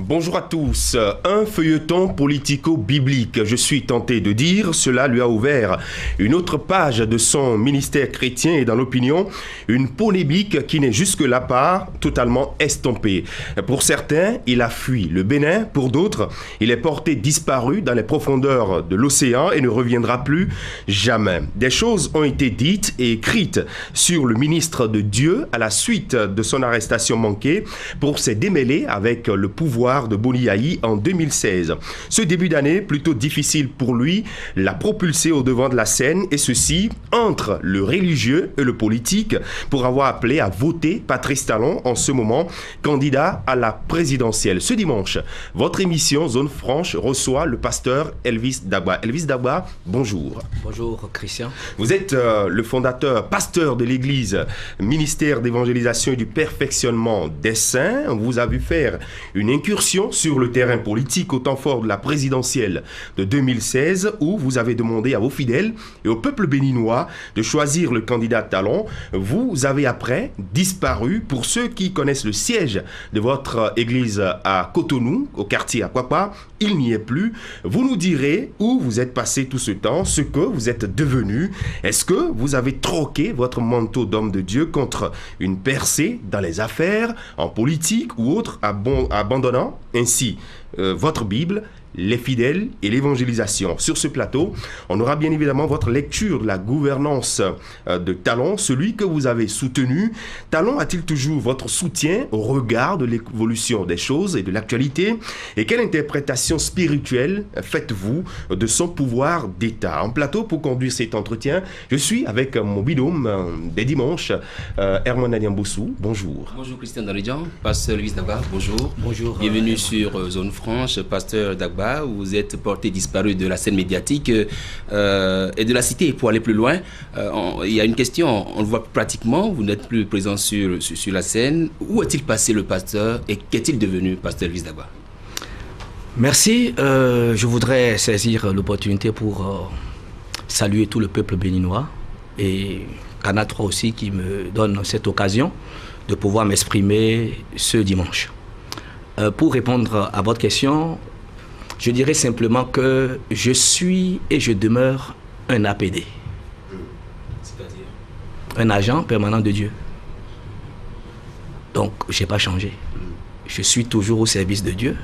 Bonjour à tous. Un feuilleton politico-biblique, je suis tenté de dire, cela lui a ouvert une autre page de son ministère chrétien et dans l'opinion, une polémique qui n'est jusque-là pas totalement estompée. Pour certains, il a fui le Bénin, pour d'autres, il est porté disparu dans les profondeurs de l'océan et ne reviendra plus jamais. Des choses ont été dites et écrites sur le ministre de Dieu à la suite de son arrestation manquée pour s'être démêlé avec le pouvoir de Boni-Yayi en 2016. Ce début d'année, plutôt difficile pour lui, l'a propulsé au devant de la scène, et ceci entre le religieux et le politique, pour avoir appelé à voter Patrice Talon, en ce moment candidat à la présidentielle. Ce dimanche, votre émission Zone Franche reçoit le pasteur Elvis Dagba. Elvis Dagba, bonjour. Bonjour Christian. Vous êtes le fondateur, pasteur de l'église, ministère d'évangélisation et du perfectionnement des saints. On vous a vu faire une incursion sur le terrain politique au temps fort de la présidentielle de 2016, où vous avez demandé à vos fidèles et au peuple béninois de choisir le candidat Talon. Vous avez après disparu. Pour ceux qui connaissent le siège de votre église à Cotonou, au quartier Akwapa, il n'y est plus. Vous nous direz où vous êtes passé tout ce temps, ce que vous êtes devenu. Est-ce que vous avez troqué votre manteau d'homme de Dieu contre une percée dans les affaires, en politique ou autre, abandonnant ainsi votre Bible, les fidèles et l'évangélisation? Sur ce plateau, on aura bien évidemment votre lecture de la gouvernance de Talon, celui que vous avez soutenu. Talon a-t-il toujours votre soutien au regard de l'évolution des choses et de l'actualité? Et quelle interprétation spirituelle faites-vous de son pouvoir d'État? En plateau, pour conduire cet entretien, je suis avec mon binôme des dimanches, Herman Adiamboussou. Bonjour. Bonjour Christian Daridjan, pasteur Elvis Dagba, bonjour. Bonjour. Bienvenue sur Zone Franche, pasteur Dagba. Vous êtes porté disparu de la scène médiatique et de la cité. Pour aller plus loin, il y a une question, on le voit pratiquement, vous n'êtes plus présent sur la scène. Où est-il passé le pasteur et qu'est-il devenu, pasteur Elvis Dagba? Merci. Je voudrais saisir l'opportunité pour saluer tout le peuple béninois et Canal 3 aussi qui me donne cette occasion de pouvoir m'exprimer ce dimanche. Pour répondre à votre question, je dirais simplement que je suis et je demeure un APD. C'est-à-dire un agent permanent de Dieu. Donc, je n'ai pas changé. Je suis toujours au service de Dieu.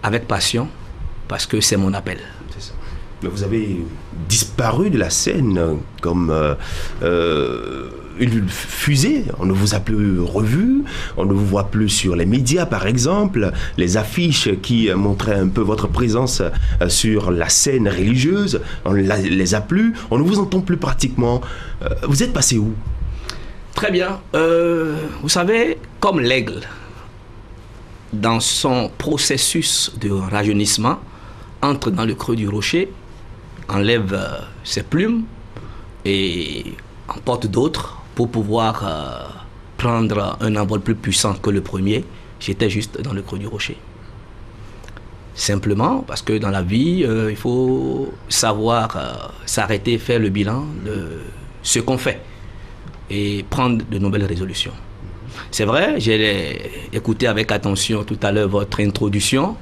Avec passion, parce que c'est mon appel. C'est ça. Mais vous avez disparu de la scène comme une fusée. On ne vous a plus revu, on ne vous voit plus sur les médias par exemple, les affiches qui montraient un peu votre présence sur la scène religieuse, on ne les a plus, on ne vous entend plus pratiquement. Vous êtes passé où? Très bien. Vous savez, comme l'aigle, dans son processus de rajeunissement, entre dans le creux du rocher, enlève ses plumes et en porte d'autres pour pouvoir prendre un envol plus puissant que le premier. J'étais juste dans le creux du rocher. Simplement parce que dans la vie, il faut savoir s'arrêter, faire le bilan de ce qu'on fait et prendre de nouvelles résolutions. C'est vrai, j'ai écouté avec attention tout à l'heure votre introduction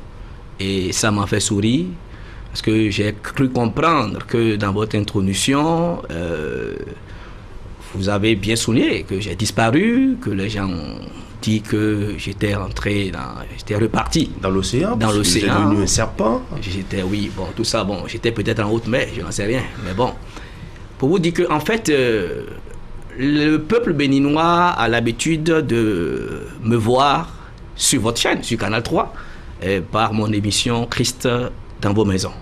et ça m'a fait sourire parce que j'ai cru comprendre que dans votre introduction, vous avez bien souligné que j'ai disparu, que les gens ont dit que j'étais reparti dans l'océan. Dans l'océan. Vous êtes devenu un serpent. J'étais, oui, bon, tout ça, bon, j'étais peut-être en haute mer, je n'en sais rien. Mais bon, pour vous dire que, en fait, le peuple béninois a l'habitude de me voir sur votre chaîne, sur Canal 3, par mon émission Christ dans vos maisons.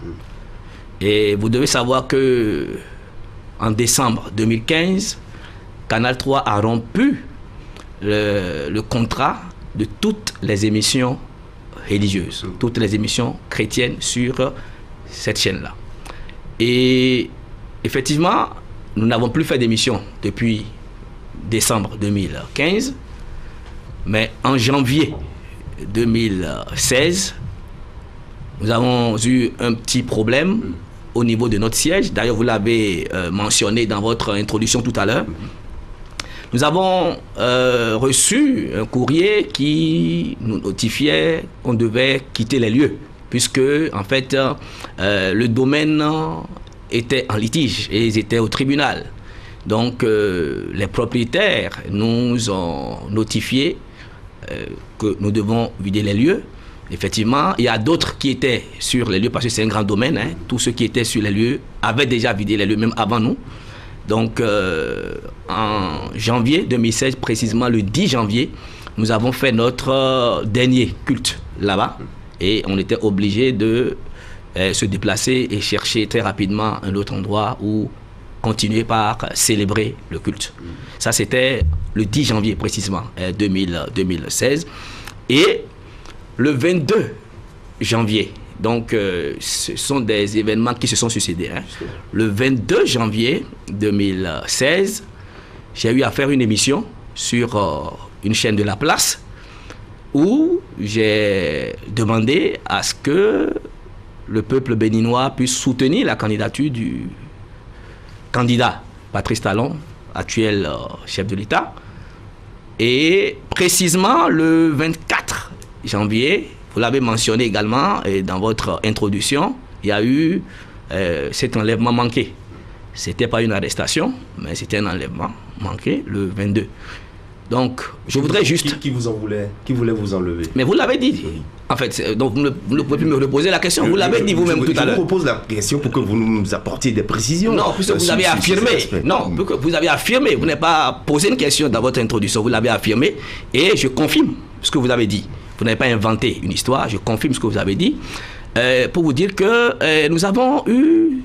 Et vous devez savoir que en décembre 2015, Canal 3 a rompu le contrat de toutes les émissions religieuses, toutes les émissions chrétiennes sur cette chaîne-là. Et effectivement, nous n'avons plus fait d'émission depuis décembre 2015, mais en janvier 2016, nous avons eu un petit problème au niveau de notre siège. D'ailleurs, vous l'avez mentionné dans votre introduction tout à l'heure. nous avons reçu un courrier qui nous notifiait qu'on devait quitter les lieux, puisque en fait le domaine était en litige et ils étaient au tribunal. Donc les propriétaires nous ont notifié que nous devons vider les lieux. Effectivement, il y a d'autres qui étaient sur les lieux parce que c'est un grand domaine. Hein. Tous ceux qui étaient sur les lieux avaient déjà vidé les lieux, même avant nous. Donc, en janvier 2016, précisément le 10 janvier, nous avons fait notre dernier culte là-bas. Et on était obligé de se déplacer et chercher très rapidement un autre endroit où continuer par célébrer le culte. Ça, c'était le 10 janvier précisément 2016. Et le 22 janvier, donc ce sont des événements qui se sont succédés. Hein. Le 22 janvier 2016, j'ai eu à faire une émission sur une chaîne de la place où j'ai demandé à ce que le peuple béninois puisse soutenir la candidature du candidat Patrice Talon, actuel chef de l'État. Et précisément le 24 janvier, vous l'avez mentionné également dans votre introduction, il y a eu cet enlèvement manqué. Ce n'était pas une arrestation, mais c'était un enlèvement manqué le 22. Donc, je voudrais juste... Qui vous en voulait? Qui voulait vous enlever? Mais vous l'avez dit. Oui. En fait, donc vous ne pouvez plus me reposer la question. Vous l'avez dit vous-même tout à l'heure. Je vous repose la question pour que vous nous apportiez des précisions. Non, puisque vous avez affirmé. Non, vous avez affirmé. Vous n'avez pas posé une question dans votre introduction. Vous l'avez affirmé. Et je confirme ce que vous avez dit. Vous n'avez pas inventé une histoire. Je confirme ce que vous avez dit. Pour vous dire que nous avons eu...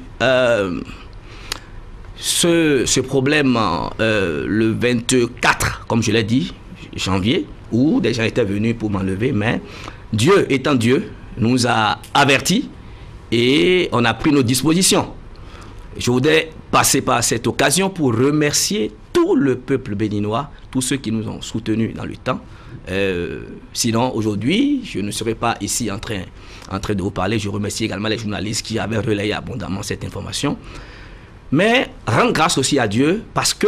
ce problème le 24, comme je l'ai dit, janvier, où des gens étaient venus pour m'enlever, mais Dieu étant Dieu, nous a avertis et on a pris nos dispositions. Je voudrais passer par cette occasion pour remercier tout le peuple béninois, tous ceux qui nous ont soutenus dans le temps. Sinon, aujourd'hui, je ne serais pas ici en train de vous parler. Je remercie également les journalistes qui avaient relayé abondamment cette information. Mais rendre grâce aussi à Dieu parce que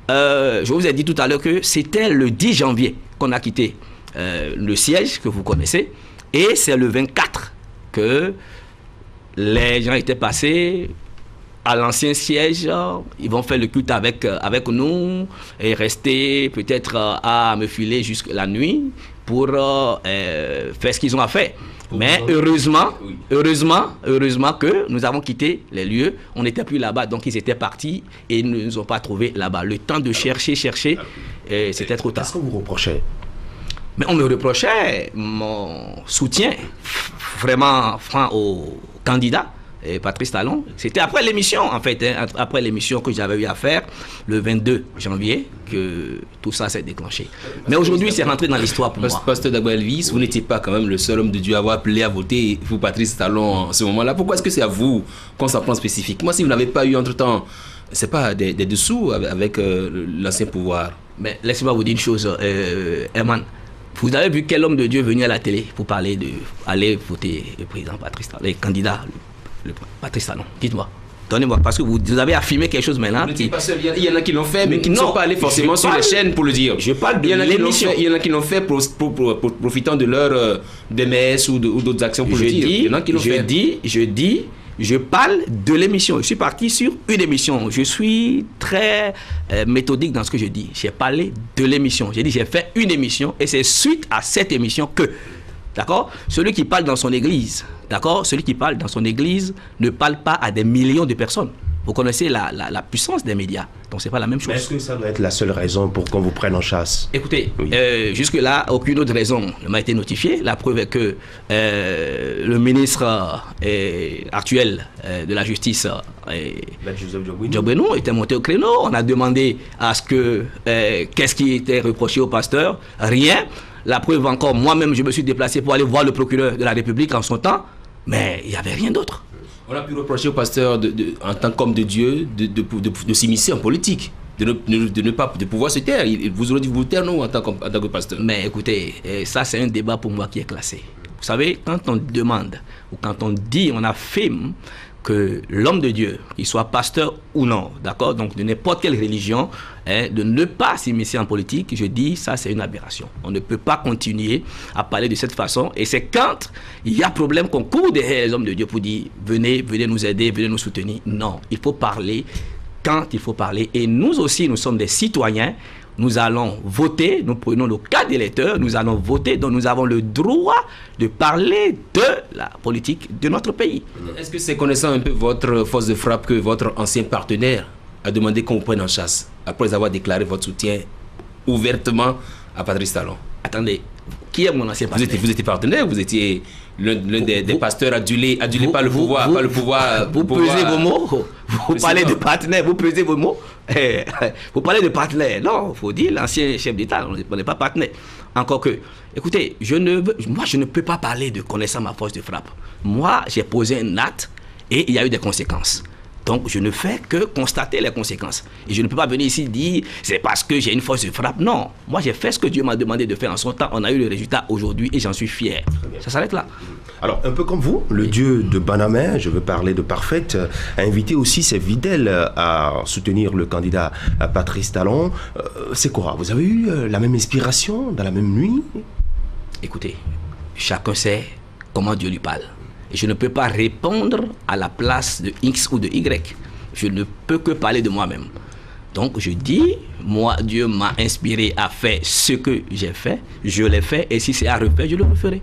je vous ai dit tout à l'heure que c'était le 10 janvier qu'on a quitté le siège que vous connaissez et c'est le 24 que les gens étaient passés à l'ancien siège. Ils vont faire le culte avec nous et rester peut-être à me filer jusqu'à la nuit pour faire ce qu'ils ont à faire. Mais heureusement que nous avons quitté les lieux. On n'était plus là-bas, donc ils étaient partis et ils ne nous ont pas trouvés là-bas. Le temps de chercher, c'était trop tard. Qu'est-ce qu'on vous reprochait? Mais on me reprochait mon soutien vraiment franc au candidat. Patrice Talon, c'était après l'émission en fait, hein, après l'émission que j'avais eu à faire le 22 janvier que tout ça s'est déclenché. Mais aujourd'hui c'est rentré dans l'histoire pour moi. Pasteur Dagba Elvis, vous n'étiez pas quand même le seul homme de Dieu à avoir appelé à voter pour Patrice Talon en ce moment-là. Pourquoi est-ce que c'est à vous qu'on s'en prend spécifiquement si vous n'avez pas eu entre-temps, c'est pas des dessous avec l'ancien pouvoir? Mais laissez-moi vous dire une chose, Herman. Vous avez vu quel homme de Dieu venir à la télé pour parler de aller voter le président Patrice Talon, les candidats le Patrice Talon, dites-moi. Donnez-moi, parce que vous avez affirmé quelque chose maintenant. Il y en a qui l'ont fait, mais qui ne sont pas allés forcément sur les chaînes pour le dire. Je parle de l'émission. Il y en a qui l'ont fait profitant de leur DMS ou d'autres actions pour le dire. Il y en a qui l'ont fait. Je parle de l'émission. Je suis parti sur une émission. Je suis très méthodique dans ce que je dis. J'ai parlé de l'émission. J'ai dit j'ai fait une émission et c'est suite à cette émission que... D'accord? Celui qui parle dans son église, d'accord? Celui qui parle dans son église ne parle pas à des millions de personnes. Vous connaissez la puissance des médias. Donc, ce n'est pas la même chose. Mais est-ce que ça doit être la seule raison pour qu'on vous prenne en chasse? Écoutez, oui. Jusque-là, aucune autre raison ne m'a été notifiée. La preuve est que le ministre actuel de la Justice, Diogbenou, était monté au créneau. On a demandé à ce que... qu'est-ce qui était reproché au pasteur? Rien. La preuve encore, moi-même, je me suis déplacé pour aller voir le procureur de la République en son temps, mais il n'y avait rien d'autre. On a pu reprocher au pasteur, en tant qu'homme de Dieu, de s'immiscer en politique, de pouvoir se taire. Vous aurez dû vous taire, non, en tant que pasteur? Mais écoutez, ça c'est un débat pour moi qui est classé. Vous Vous savez, quand on demande, ou quand on dit, on affirme que l'homme de Dieu, qu'il soit pasteur ou non, d'accord, donc de n'importe quelle religion, de ne pas s'immiscer en politique, je dis, ça c'est une aberration. On ne peut pas continuer à parler de cette façon, et c'est quand il y a problème qu'on court derrière les hommes de Dieu pour dire, venez nous aider, venez nous soutenir. Non, il faut parler quand il faut parler, et nous aussi, nous sommes des citoyens. Nous allons voter, nous prenons nos cartes d'électeurs, nous allons voter, donc nous avons le droit de parler de la politique de notre pays. Est-ce que c'est connaissant un peu votre force de frappe que votre ancien partenaire a demandé qu'on vous prenne en chasse après avoir déclaré votre soutien ouvertement à Patrice Talon? Attendez, qui est mon ancien partenaire? Vous étiez partenaire, vous étiez l'un des pasteurs adulés par le pouvoir. Vous pesez vos mots, vous parlez de partenaire, vous pesez vos mots. Vous parlez de partenaire. Non, il faut dire l'ancien chef d'État, on n'est pas partenaire. Encore que, écoutez, moi je ne peux pas parler de connaissant ma force de frappe. Moi, j'ai posé un acte et il y a eu des conséquences. Donc, je ne fais que constater les conséquences. Et je ne peux pas venir ici dire, c'est parce que j'ai une force de frappe. Non, moi j'ai fait ce que Dieu m'a demandé de faire en son temps. On a eu le résultat aujourd'hui et j'en suis fier. Ça s'arrête là. Alors, un peu comme vous, le Dieu de Banamé, je veux parler de Parfaite, a invité aussi ses fidèles à soutenir le candidat Patrice Talon. C'est quoi? Vous avez eu la même inspiration dans la même nuit? Écoutez, chacun sait comment Dieu lui parle. Et je ne peux pas répondre à la place de X ou de Y. Je ne peux que parler de moi-même. Donc je dis, moi, Dieu m'a inspiré à faire ce que j'ai fait, je l'ai fait, et si c'est à refaire, je le referai.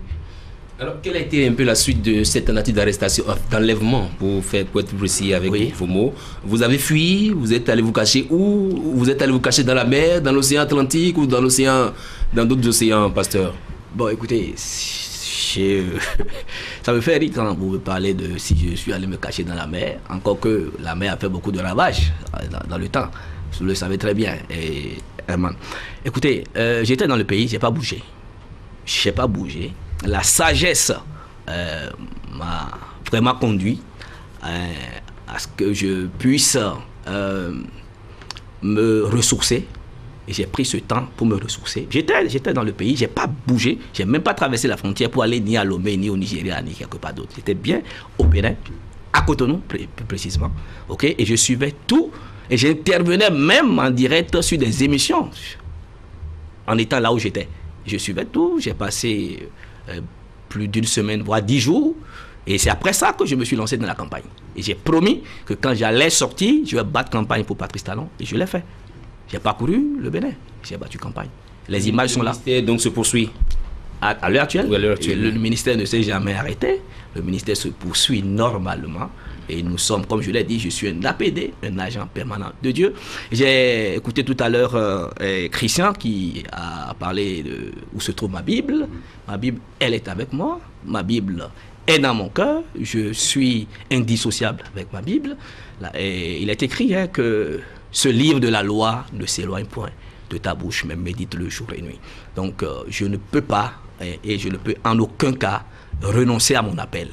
Alors, quelle a été un peu la suite de cette tentative d'arrestation, d'enlèvement, pour être précis avec vos mots? Vous avez fui, vous êtes allé vous cacher où? Vous êtes allé vous cacher dans la mer, dans l'océan Atlantique ou dans d'autres océans, pasteur? Bon, écoutez, ça me fait rire quand vous me parlez de si je suis allé me cacher dans la mer, encore que la mer a fait beaucoup de ravages dans le temps. Vous le savez très bien, Herman. Écoutez, j'étais dans le pays, j'ai pas bougé. J'ai pas bougé. La sagesse m'a vraiment conduit à ce que je puisse me ressourcer. Et j'ai pris ce temps pour me ressourcer. J'étais dans le pays, j'ai pas bougé, j'ai même pas traversé la frontière pour aller ni à Lomé, ni au Nigeria, ni quelque part d'autre. J'étais bien au Bénin, à Cotonou plus précisément. Okay? Et je suivais tout. Et j'intervenais même en direct sur des émissions en étant là où j'étais. Je suivais tout, j'ai passé plus d'une semaine, voire 10 jours. Et c'est après ça que je me suis lancé dans la campagne. Et j'ai promis que quand j'allais sortir, je vais battre campagne pour Patrice Talon. Et je l'ai fait. J'ai parcouru le Bénin, j'ai battu campagne. Les images sont là. Le ministère donc se poursuit à l'heure actuelle. Oui, à l'heure actuelle. Le ministère ne s'est jamais arrêté. Le ministère se poursuit normalement. Et nous sommes, comme je l'ai dit, je suis un APD, un agent permanent de Dieu. J'ai écouté tout à l'heure Christian qui a parlé de où se trouve ma Bible. Ma Bible, elle est avec moi. Ma Bible est dans mon cœur. Je suis indissociable avec ma Bible. Et il est écrit que ce livre de la loi ne s'éloigne point de ta bouche, mais médite-le jour et nuit. Donc, je ne peux pas, et je ne peux en aucun cas renoncer à mon appel.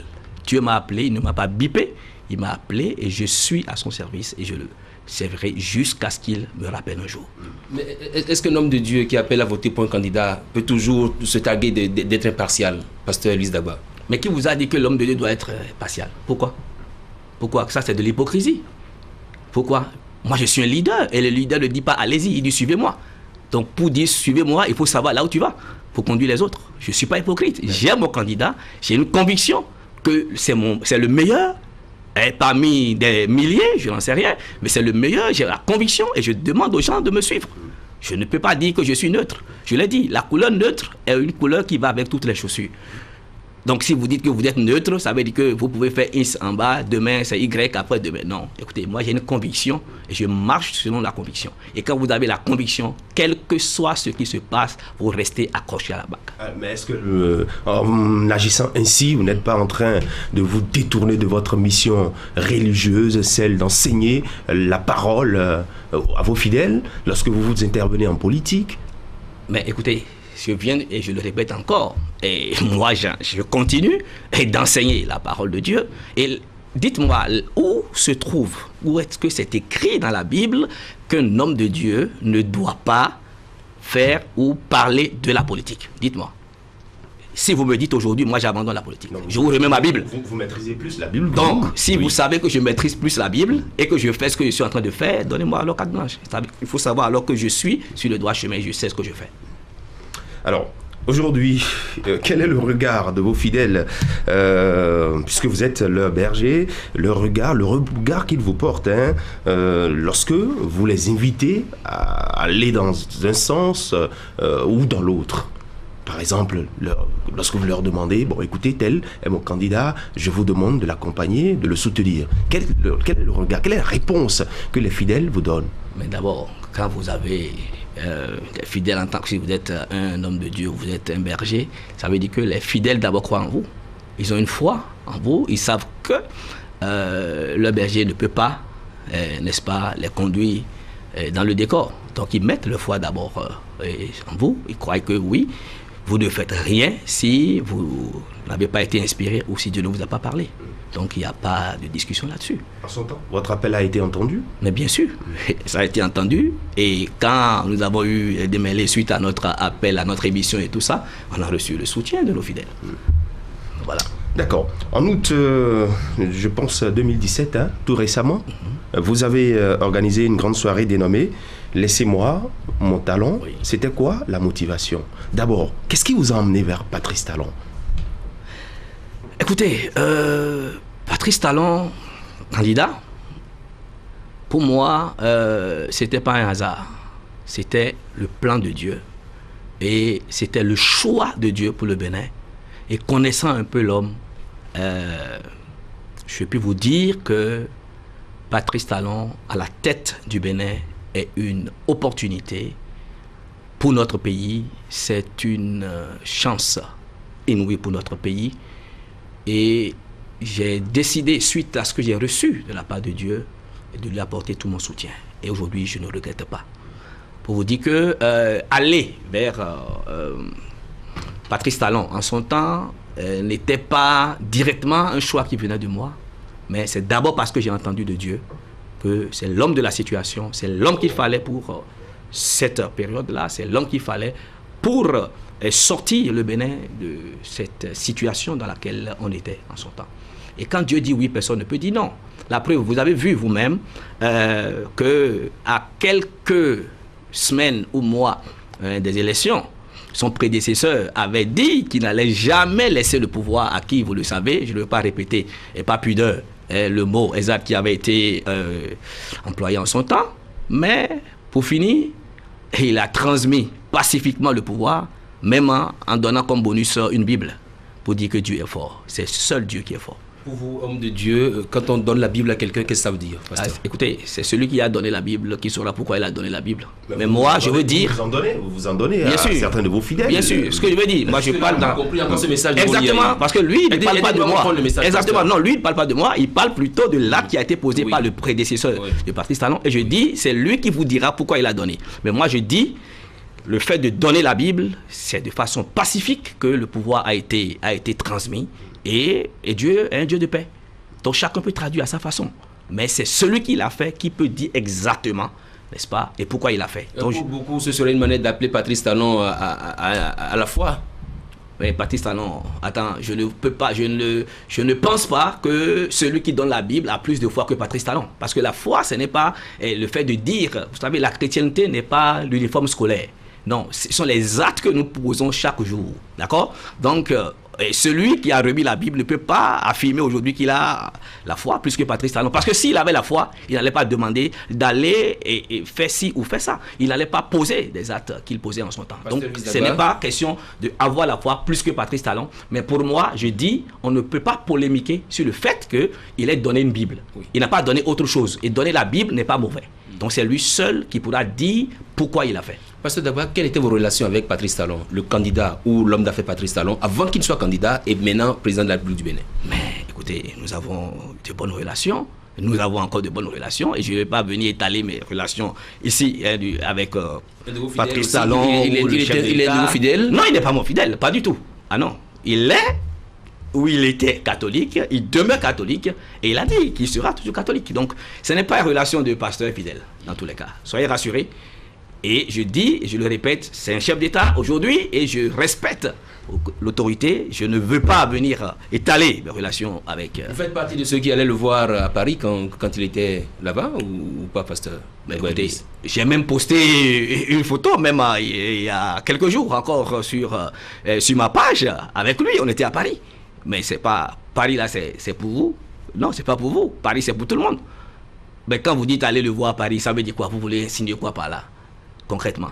Dieu m'a appelé, il ne m'a pas bipé, il m'a appelé et je suis à son service et je le servirai jusqu'à ce qu'il me rappelle un jour. Mais est-ce qu'un homme de Dieu qui appelle à voter pour un candidat peut toujours se targuer d'être impartial, pasteur Louis Dagba? Mais qui vous a dit que l'homme de Dieu doit être partial? Pourquoi? Pourquoi? Ça, c'est de l'hypocrisie. Pourquoi? Moi, je suis un leader et le leader ne dit pas allez-y, il dit suivez-moi. Donc, pour dire suivez-moi, il faut savoir là où tu vas pour conduire les autres. Je ne suis pas hypocrite. J'aime mon candidat, j'ai une conviction que c'est le meilleur. Et parmi des milliers, je n'en sais rien, mais c'est le meilleur, j'ai la conviction et je demande aux gens de me suivre. Je ne peux pas dire que je suis neutre. Je l'ai dit, la couleur neutre est une couleur qui va avec toutes les chaussures. Donc si vous dites que vous êtes neutre, ça veut dire que vous pouvez faire X en bas, demain c'est Y, après demain. Non, écoutez, moi j'ai une conviction et je marche selon la conviction. Et quand vous avez la conviction, quel que soit ce qui se passe, vous restez accroché à la bague. Mais est-ce que en agissant ainsi, vous n'êtes pas en train de vous détourner de votre mission religieuse, celle d'enseigner la parole à vos fidèles lorsque vous intervenez en politique? Mais écoutez, je viens et je le répète encore, et moi je continue d'enseigner la parole de Dieu. Et dites-moi, où se trouve, où est-ce que c'est écrit dans la Bible qu'un homme de Dieu ne doit pas faire ou parler de la politique? Dites-moi. si vous me dites aujourd'hui, moi j'abandonne la politique, je vous remets ma Bible. Vous maîtrisez plus la Bible. Donc, si vous savez que je maîtrise plus la Bible et que je fais ce que je suis en train de faire, donnez-moi alors carte blanche. Il faut savoir alors que je suis sur le droit chemin et je sais ce que je fais. Alors, aujourd'hui, quel est le regard de vos fidèles, puisque vous êtes leur berger, le regard qu'ils vous portent, lorsque vous les invitez à aller dans un sens ou dans l'autre? Par exemple, lorsque vous leur demandez, bon, écoutez, tel est mon candidat, je vous demande de l'accompagner, de le soutenir. Quel est le regard, quelle est la réponse que les fidèles vous donnent? Mais d'abord, quand vous avez des fidèles, en tant que si vous êtes un homme de Dieu, vous êtes un berger, ça veut dire que les fidèles d'abord croient en vous. Ils ont une foi en vous, ils savent que le berger ne peut pas, n'est-ce pas, les conduire dans le décor. Donc ils mettent leur foi d'abord en vous, ils croient que oui, vous ne faites rien si vous n'avez pas été inspiré ou si Dieu ne vous a pas parlé. Donc il n'y a pas de discussion là-dessus. En son temps, votre appel a été entendu? Mais bien sûr, ça a été entendu. Et quand nous avons eu des mêlées suite à notre appel, à notre émission et tout ça, on a reçu le soutien de nos fidèles. Voilà. D'accord. En août, je pense 2017, tout récemment, vous avez organisé une grande soirée dénommée « Laissez-moi mon talent ». Oui. C'était quoi la motivation? D'abord, qu'est-ce qui vous a emmené vers Patrice Talon? Écoutez, Patrice Talon, candidat, pour moi, c'était pas un hasard. C'était le plan de Dieu. Et c'était le choix de Dieu pour le Bénin. Et connaissant un peu l'homme, je peux vous dire que Patrice Talon, à la tête du Bénin, est une opportunité pour notre pays. C'est une chance inouïe pour notre pays. Et j'ai décidé, suite à ce que j'ai reçu de la part de Dieu, de lui apporter tout mon soutien. Et aujourd'hui, je ne regrette pas. Pour vous dire que aller vers Patrice Talon, en son temps, n'était pas directement un choix qui venait de moi, mais c'est d'abord parce que j'ai entendu de Dieu que c'est l'homme de la situation, c'est l'homme qu'il fallait pour cette période-là, c'est l'homme qu'il fallait pour sortir le Bénin de cette situation dans laquelle on était en son temps. Et quand Dieu dit oui, personne ne peut dire non. La preuve, vous avez vu vous-même qu'à quelques semaines ou mois des élections, son prédécesseur avait dit qu'il n'allait jamais laisser le pouvoir à qui, vous le savez, je ne veux pas répéter, et pas pudeur, le mot exact qui avait été employé en son temps, mais pour finir, il a transmis pacifiquement le pouvoir, même en donnant comme bonus une Bible, pour dire que Dieu est fort. C'est seul Dieu qui est fort. Pour vous, homme de Dieu, quand on donne la Bible à quelqu'un, qu'est-ce que ça veut dire, pasteur? Écoutez, c'est celui qui a donné la Bible qui saura pourquoi il a donné la Bible. Mais moi, je veux dire... Vous vous en donnez à certains de vos fidèles. Bien sûr, ce que je veux dire, moi je parle dans... compris encore ce message de exactement, parce que lui, il ne parle pas de moi. Exactement, non, lui, il ne parle pas de moi, il parle plutôt de l'acte qui a été posé par le prédécesseur de Patrice Talon. Et je dis, c'est lui qui vous dira pourquoi il a donné. Mais moi, je dis... Le fait de donner la Bible, c'est de façon pacifique que le pouvoir a été transmis. Et Dieu est un Dieu de paix. Donc chacun peut traduire à sa façon. Mais c'est celui qui l'a fait qui peut dire exactement, n'est-ce pas, et pourquoi il l'a fait. Donc, pour beaucoup, ce serait une manière d'appeler Patrice Talon à la foi. Mais Patrice Talon, attends, je ne pense pas que celui qui donne la Bible a plus de foi que Patrice Talon. Parce que la foi, ce n'est pas le fait de dire, vous savez, la chrétienté n'est pas l'uniforme scolaire. Non, ce sont les actes que nous posons chaque jour. D'accord? Donc, celui qui a remis la Bible ne peut pas affirmer aujourd'hui qu'il a la foi plus que Patrice Talon. Parce que s'il avait la foi, il n'allait pas demander d'aller et faire ci ou faire ça. Il n'allait pas poser des actes qu'il posait en son temps. Donc, ce n'est pas question d'avoir la foi plus que Patrice Talon. Mais pour moi, je dis, on ne peut pas polémiquer sur le fait qu'il ait donné une Bible. Oui. Il n'a pas donné autre chose. Et donner la Bible n'est pas mauvais. Donc, c'est lui seul qui pourra dire pourquoi il a fait. Pasteur Dagba, quelles étaient vos relations avec Patrice Talon, le candidat ou l'homme d'affaires Patrice Talon, avant qu'il ne soit candidat et maintenant président de la République du Bénin? Mais écoutez, nous avons de bonnes relations. Nous avons encore de bonnes relations et je ne vais pas venir étaler mes relations ici avec Patrice Talon. Il est de vos fidèles? Non, il n'est pas mon fidèle, pas du tout. Ah non, il est où il était catholique, il demeure catholique et il a dit qu'il sera toujours catholique. Donc, ce n'est pas une relation de pasteur fidèle dans tous les cas. Soyez rassurés. Et je dis, je le répète, c'est un chef d'État aujourd'hui et je respecte l'autorité. Je ne veux pas venir étaler mes relations avec... Vous faites partie de ceux qui allaient le voir à Paris quand il était là-bas ou pas, pasteur? Écoutez, j'ai même posté une photo, même il y a quelques jours encore sur ma page. Avec lui, on était à Paris. Mais c'est pas... Paris, là, c'est pour vous. Non, c'est pas pour vous. Paris, c'est pour tout le monde. Mais quand vous dites aller le voir à Paris, ça veut dire quoi? Vous voulez insinuer quoi par là, concrètement?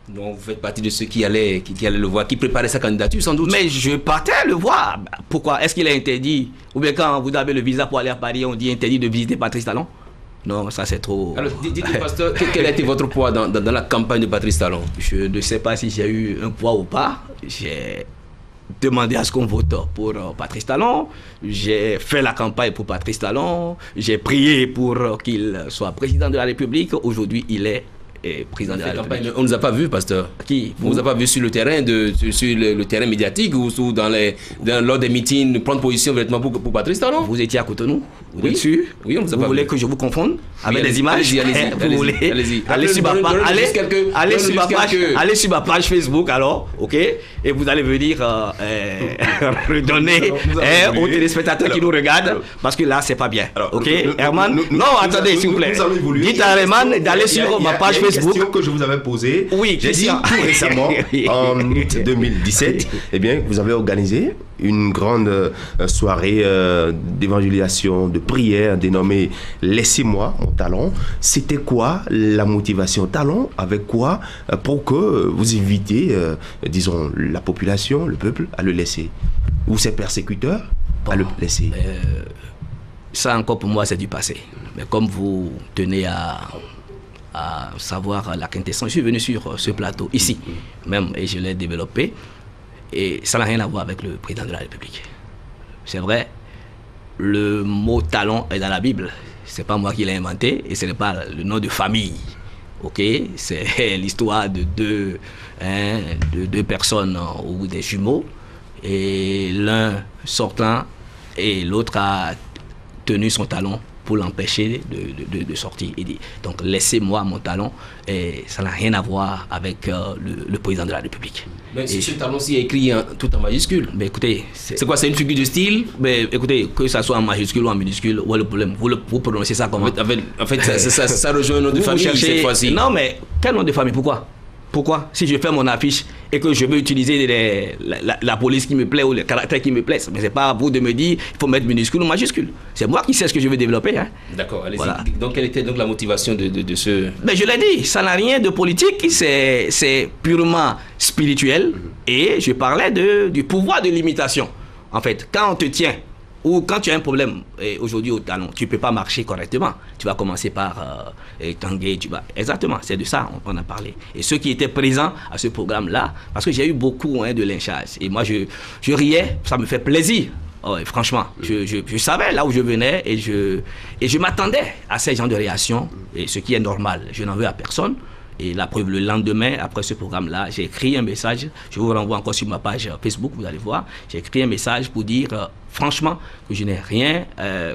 Donc vous faites partie de ceux qui allaient le voir, qui préparaient sa candidature sans doute. Mais je partais le voir. Pourquoi? Est-ce qu'il est interdit? Ou bien quand vous avez le visa pour aller à Paris, on dit interdit de visiter Patrice Talon? Non, ça c'est trop... Alors dites-moi, pasteur, quel a été votre poids dans la campagne de Patrice Talon? Je ne sais pas si j'ai eu un poids ou pas. J'ai demandé à ce qu'on vote pour Patrice Talon. J'ai fait la campagne pour Patrice Talon. J'ai prié pour qu'il soit président de la République. Aujourd'hui, il est président de la République. On ne nous a pas vu, pasteur. Qui? On ne nous a pas vu sur le terrain, sur le terrain médiatique ou lors des meetings, prendre position véritablement pour Patrice Talon. Vous étiez à Cotonou? Oui. Dessus? Oui, on nous a vous pas voulez vu. que je vous confonde avec des images? Allez-y. Allez sur ma page Facebook alors, ok? Et vous allez venir redonner aux téléspectateurs qui nous regardent, parce que là c'est pas bien. Alors, ok, Herman? Non, attendez, s'il vous plaît. Dites à Herman d'aller sur ma page Facebook. Il y a une question que je vous avais posée. Oui, j'ai dit tout récemment, en août 2017, eh bien, vous avez organisé une grande soirée d'évangélisation, de prière dénommée « Laissez-moi mon talon ». C'était quoi la motivation talon? Avec quoi pour que vous invitez, disons, la population, le peuple, à le laisser? Ou ses persécuteurs à le laisser? Ça encore pour moi c'est du passé. Mais comme vous tenez à savoir la quintessence, je suis venu sur ce plateau ici même et je l'ai développé. Et ça n'a rien à voir avec le président de la République. C'est vrai, le mot talon est dans la Bible. C'est pas moi qui l'ai inventé et ce n'est pas le nom de famille. Ok, c'est l'histoire de deux personnes ou des jumeaux et l'un sortant et l'autre a tenu son talon pour l'empêcher de sortir. Il dit, donc laissez-moi mon talon, et ça n'a rien à voir avec le président de la République. Mais si ce talon-ci est écrit tout en majuscule. Mais écoutez, c'est quoi, c'est une figure de style? Mais écoutez, que ça soit en majuscule ou en minuscule, où est le problème? Vous prononcez ça comment? En fait ça rejoint un nom de famille cette fois-ci. Non, mais quel nom de famille? Pourquoi? Si je fais mon affiche et que je veux utiliser la police qui me plaît ou le caractère qui me plaît, mais c'est pas à vous de me dire il faut mettre minuscule ou majuscule. C'est moi qui sais ce que je veux développer. Hein. D'accord, allez-y. Voilà. Donc quelle était donc la motivation de ce... Mais je l'ai dit, ça n'a rien de politique, c'est purement spirituel. Et je parlais du pouvoir de l'imitation. En fait, quand on te tient, ou quand tu as un problème aujourd'hui au talon, tu ne peux pas marcher correctement. Tu vas commencer par tanguer, exactement, c'est de ça on a parlé. Et ceux qui étaient présents à ce programme-là, parce que j'ai eu beaucoup de lynchage. Et moi, je riais, ça me fait plaisir. Oh, franchement, je savais là où je venais et je m'attendais à ces genres de réactions, et ce qui est normal. Je n'en veux à personne. Et la preuve, le lendemain, après ce programme-là, j'ai écrit un message. Je vous renvoie encore sur ma page Facebook, vous allez voir. J'ai écrit un message pour dire, franchement, que je n'ai rien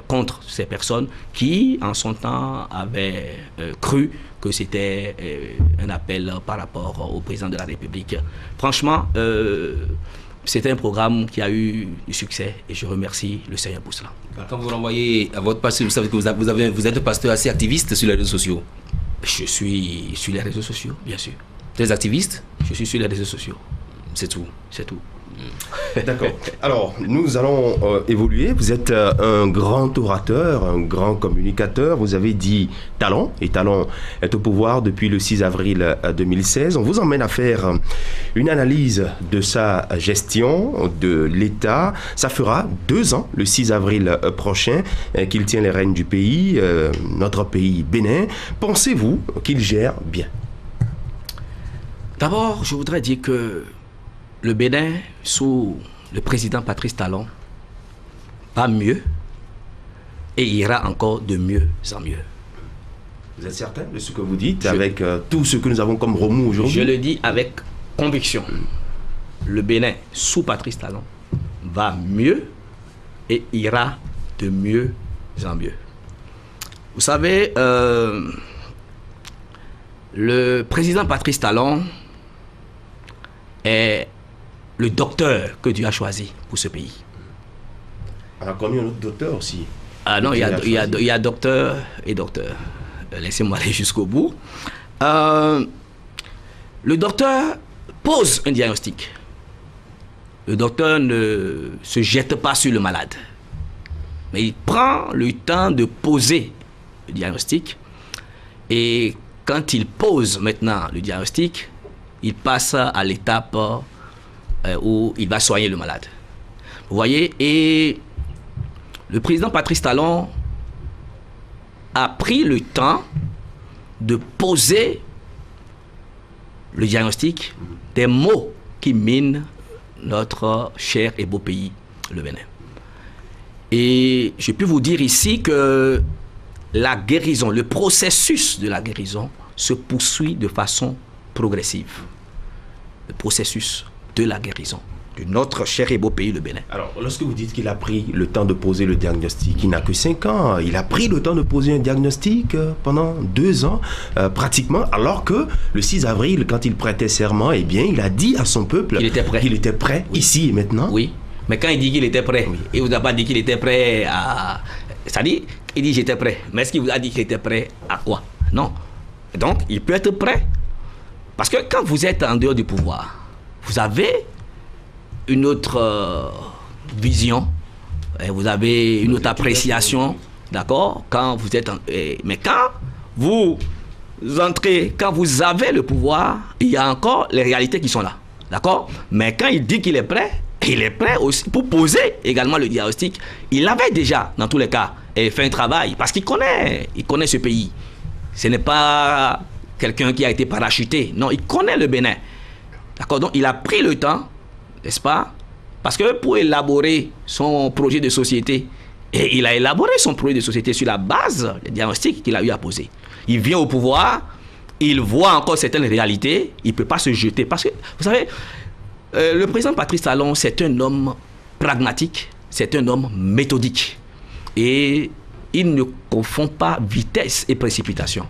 contre ces personnes qui, en son temps, avaient cru que c'était un appel par rapport au président de la République. Franchement, c'était un programme qui a eu du succès et je remercie le Seigneur pour cela. Quand vous renvoyez à votre pasteur, vous savez que vous êtes un pasteur assez activiste sur les réseaux sociaux. Je suis sur les réseaux sociaux, bien sûr. Très activiste? Je suis sur les réseaux sociaux. C'est tout. C'est tout. D'accord. Alors, nous allons évoluer. Vous êtes un grand orateur, un grand communicateur. Vous avez dit talent, et talent est au pouvoir depuis le 6 avril 2016. On vous emmène à faire une analyse de sa gestion de l'État. Ça fera 2 ans, le 6 avril prochain, qu'il tient les rênes du pays, notre pays Bénin. Pensez-vous qu'il gère bien? D'abord, je voudrais dire que le Bénin, sous le président Patrice Talon, va mieux et ira encore de mieux en mieux. Vous êtes certain de ce que vous dites avec tout ce que nous avons comme remous aujourd'hui? Je le dis avec conviction. Le Bénin, sous Patrice Talon, va mieux et ira de mieux en mieux. Vous savez, Le président Patrice Talon est le docteur que Dieu a choisi pour ce pays. On a connu un autre docteur aussi. Ah non, il y a docteur et docteur. Laissez-moi aller jusqu'au bout. Le docteur pose un diagnostic. Le docteur ne se jette pas sur le malade. Mais il prend le temps de poser le diagnostic. Et quand il pose maintenant le diagnostic, il passe à l'étape où il va soigner le malade. Vous voyez, et le président Patrice Talon a pris le temps de poser le diagnostic des maux qui minent notre cher et beau pays, le Bénin. Et je peux vous dire ici que la guérison, le processus de la guérison se poursuit de façon progressive. Le processus de la guérison de notre cher et beau pays, le Bénin. Alors, lorsque vous dites qu'il a pris le temps de poser le diagnostic, il n'a que 5 ans. Il a pris le temps de poser un diagnostic pendant 2 ans, pratiquement, alors que le 6 avril, quand il prêtait serment, eh bien, il a dit à son peuple qu'il était prêt, oui. Ici et maintenant. Oui, mais quand il dit qu'il était prêt, oui. Il ne vous a pas dit qu'il était prêt à... C'est-à-dire, il dit j'étais prêt. Mais est-ce qu'il vous a dit qu'il était prêt à quoi? Non. Donc, il peut être prêt. Parce que quand vous êtes en dehors du pouvoir, vous avez une autre vision, vous avez une autre appréciation, d'accord? Quand vous êtes... mais quand vous entrez, quand vous avez le pouvoir, il y a encore les réalités qui sont là, d'accord? Mais quand il dit qu'il est prêt aussi pour poser également le diagnostic. Il avait déjà, dans tous les cas, fait un travail, parce qu'il connaît ce pays. Ce n'est pas quelqu'un qui a été parachuté, non, il connaît le Bénin. D'accord? Donc, il a pris le temps, n'est-ce pas? Parce que pour élaborer son projet de société, et il a élaboré son projet de société sur la base des diagnostics qu'il a eu à poser. Il vient au pouvoir, il voit encore certaines réalités, il ne peut pas se jeter. Parce que, vous savez, le président Patrice Talon, c'est un homme pragmatique, c'est un homme méthodique. Et il ne confond pas vitesse et précipitation.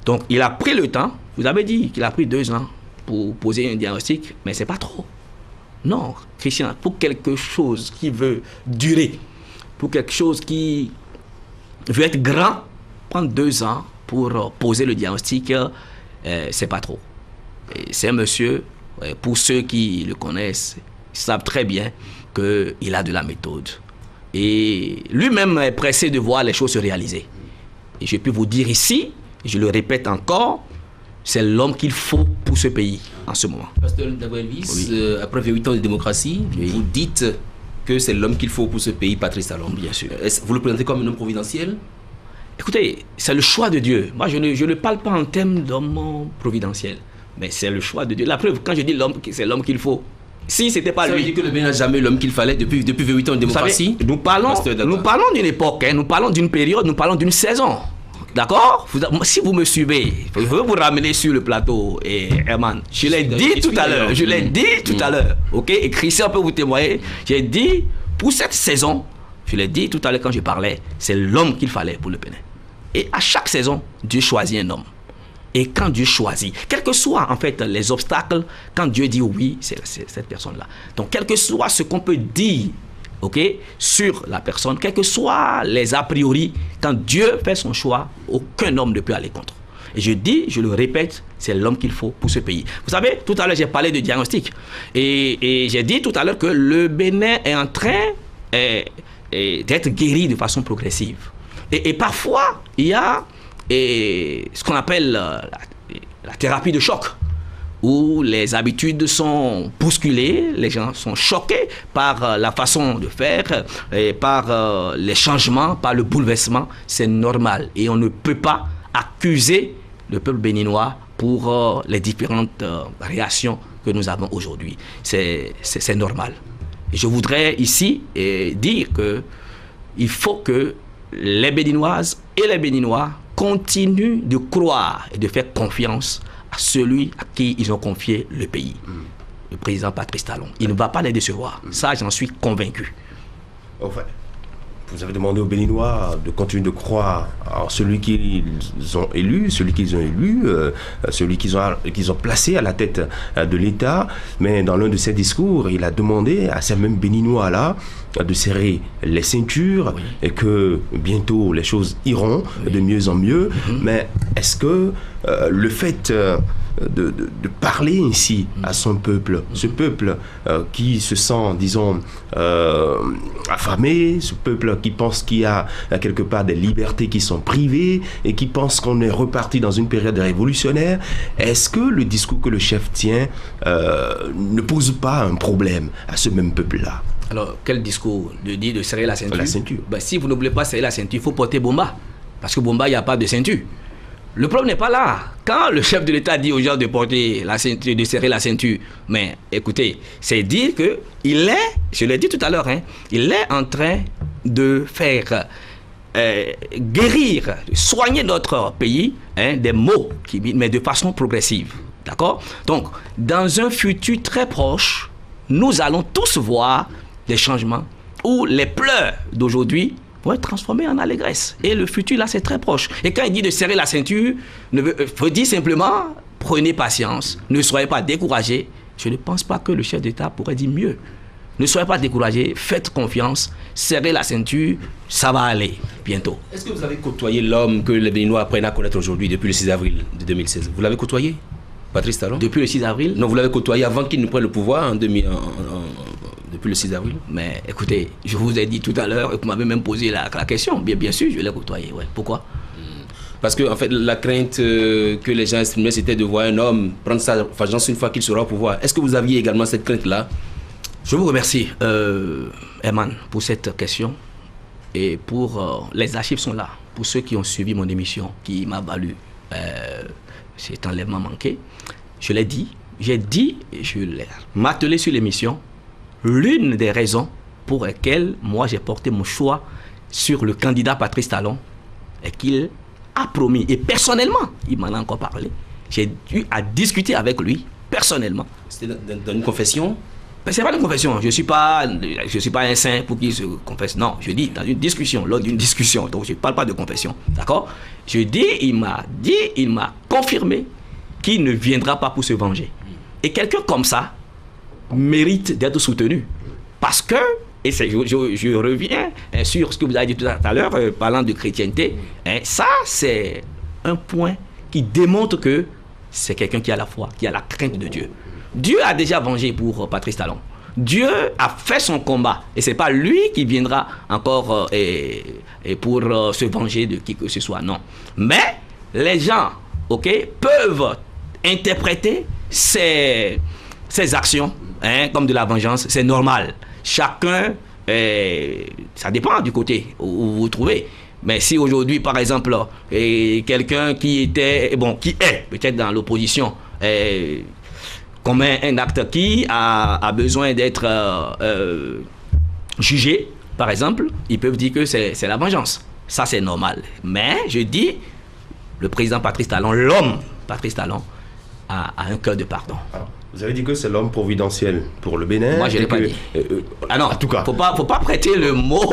Donc, il a pris le temps, vous avez dit qu'il a pris 2 ans pour poser un diagnostic, mais ce n'est pas trop. Non, Christian, pour quelque chose qui veut durer, pour quelque chose qui veut être grand, prendre 2 ans pour poser le diagnostic, c'est pas trop. C'est un monsieur, pour ceux qui le connaissent, ils savent très bien qu'il a de la méthode. Et lui-même est pressé de voir les choses se réaliser. Et je peux vous dire ici, je le répète encore, c'est l'homme qu'il faut pour ce pays en ce moment. Pasteur Ndagwa-Elvis, oui. Après 28 ans de démocratie, oui. Vous dites que c'est l'homme qu'il faut pour ce pays, Patrice Talon. Bien sûr. Vous le présentez comme un homme providentiel? Écoutez, c'est le choix de Dieu. Moi, je ne parle pas en termes d'homme providentiel, mais c'est le choix de Dieu. La preuve, quand je dis l'homme, c'est l'homme qu'il faut. Si c'était pas ça lui... veut dire que le Bénin n'a jamais l'homme qu'il fallait depuis 28 ans de démocratie. Savez, nous parlons d'une époque, nous parlons d'une période, nous parlons d'une saison. D'accord? Si vous me suivez, je veux vous ramener sur le plateau. Et Herman, je l'ai dit tout à l'heure. Ok? Et Christian peut vous témoigner. J'ai dit, pour cette saison, je l'ai dit tout à l'heure quand je parlais, c'est l'homme qu'il fallait pour le Bénin. Et à chaque saison, Dieu choisit un homme. Et quand Dieu choisit, quels que soient en fait les obstacles, quand Dieu dit oui, c'est cette personne-là. Donc, quel que soit ce qu'on peut dire, ok, sur la personne, quels que soient les a priori, quand Dieu fait son choix, aucun homme ne peut aller contre. Et je dis, je le répète, c'est l'homme qu'il faut pour ce pays. Vous savez, tout à l'heure, j'ai parlé de diagnostic. Et j'ai dit tout à l'heure que le Bénin est en train d'être guéri de façon progressive. Et parfois, il y a ce qu'on appelle la thérapie de choc, où les habitudes sont bousculées, les gens sont choqués par la façon de faire, et par les changements, par le bouleversement. C'est normal. Et on ne peut pas accuser le peuple béninois pour les différentes réactions que nous avons aujourd'hui. C'est normal. Et je voudrais ici dire qu'il faut que les Béninoises et les Béninois continuent de croire et de faire confiance à celui à qui ils ont confié le pays, le président Patrice Talon. Il ne va pas les décevoir. Ça, j'en suis convaincu. Enfin, Vous avez demandé aux Béninois de continuer de croire en celui qu'ils ont élu, celui qu'ils ont placé à la tête de l'État. Mais dans l'un de ses discours, il a demandé à ces mêmes Béninois-là de serrer les ceintures et que bientôt les choses iront de mieux en mieux. Mais est-ce que le fait de parler ainsi à son peuple, ce peuple qui se sent, disons, affamé, ce peuple qui pense qu'il y a quelque part des libertés qui sont privées et qui pense qu'on est reparti dans une période révolutionnaire, est-ce que le discours que le chef tient ne pose pas un problème à ce même peuple-là? Alors, quel discours? De serrer la ceinture? La ceinture. Ben, si vous ne voulez pas serrer la ceinture, il faut porter bomba. Parce que bomba, il n'y a pas de ceinture. Le problème n'est pas là. Quand le chef de l'État dit aux gens de porter la ceinture, de serrer la ceinture, mais écoutez, c'est dire qu'il est, je l'ai dit tout à l'heure, il est en train de faire guérir, soigner notre pays des maux, mais de façon progressive. D'accord? Donc, dans un futur très proche, nous allons tous voir des changements où les pleurs d'aujourd'hui vont être transformés en allégresse. Et le futur, là, c'est très proche. Et quand il dit de serrer la ceinture, il faut dire simplement, prenez patience, ne soyez pas découragés. Je ne pense pas que le chef d'État pourrait dire mieux. Ne soyez pas découragés, faites confiance, serrez la ceinture, ça va aller bientôt. Est-ce que vous avez côtoyé l'homme que les Béninois apprennent à connaître aujourd'hui, depuis le 6 avril de 2016? Vous l'avez côtoyé, Patrice Talon? Depuis le 6 avril? Non, vous l'avez côtoyé avant qu'il ne prenne le pouvoir depuis le 6 avril. Mais écoutez, je vous ai dit tout à l'heure, vous m'avez même posé la question. Bien sûr, je l'ai côtoyé. Ouais. Pourquoi? Parce que en fait, la crainte que les gens exprimaient, c'était de voir un homme prendre sa vengeance une fois qu'il sera au pouvoir. Est-ce que vous aviez également cette crainte-là? Je vous remercie, Herman, pour cette question. Et pour les archives sont là. Pour ceux qui ont suivi mon émission, qui m'a valu cet enlèvement manqué, je l'ai dit. J'ai dit, je l'ai martelé sur l'émission, l'une des raisons pour lesquelles moi j'ai porté mon choix sur le candidat Patrice Talon est qu'il a promis, et personnellement, il m'en a encore parlé, j'ai eu à discuter avec lui, personnellement. C'était dans une confession? C'est pas une confession, je ne suis pas un saint pour qu'il se confesse. Non, je dis dans une discussion, lors d'une discussion, donc je ne parle pas de confession, d'accord? Je dis, il m'a confirmé qu'il ne viendra pas pour se venger. Et quelqu'un comme ça mérite d'être soutenu. Parce que, et je reviens sur ce que vous avez dit tout à l'heure, parlant de chrétienté, ça c'est un point qui démontre que c'est quelqu'un qui a la foi, qui a la crainte de Dieu. Dieu a déjà vengé pour Patrice Talon. Dieu a fait son combat. Et ce n'est pas lui qui viendra encore pour se venger de qui que ce soit. Non. Mais les gens, peuvent interpréter ces actions comme de la vengeance. C'est normal. Chacun, ça dépend du côté où vous vous trouvez. Mais si aujourd'hui, par exemple, quelqu'un qui est peut-être dans l'opposition, commet un acte qui a besoin d'être jugé, par exemple, ils peuvent dire que c'est la vengeance. Ça, c'est normal. Mais je dis, le président Patrice Talon, l'homme Patrice Talon, a un cœur de pardon. Alors, vous avez dit que c'est l'homme providentiel pour le Bénin. Moi, je ne l'ai pas dit. En tout cas. Faut pas prêter le mot.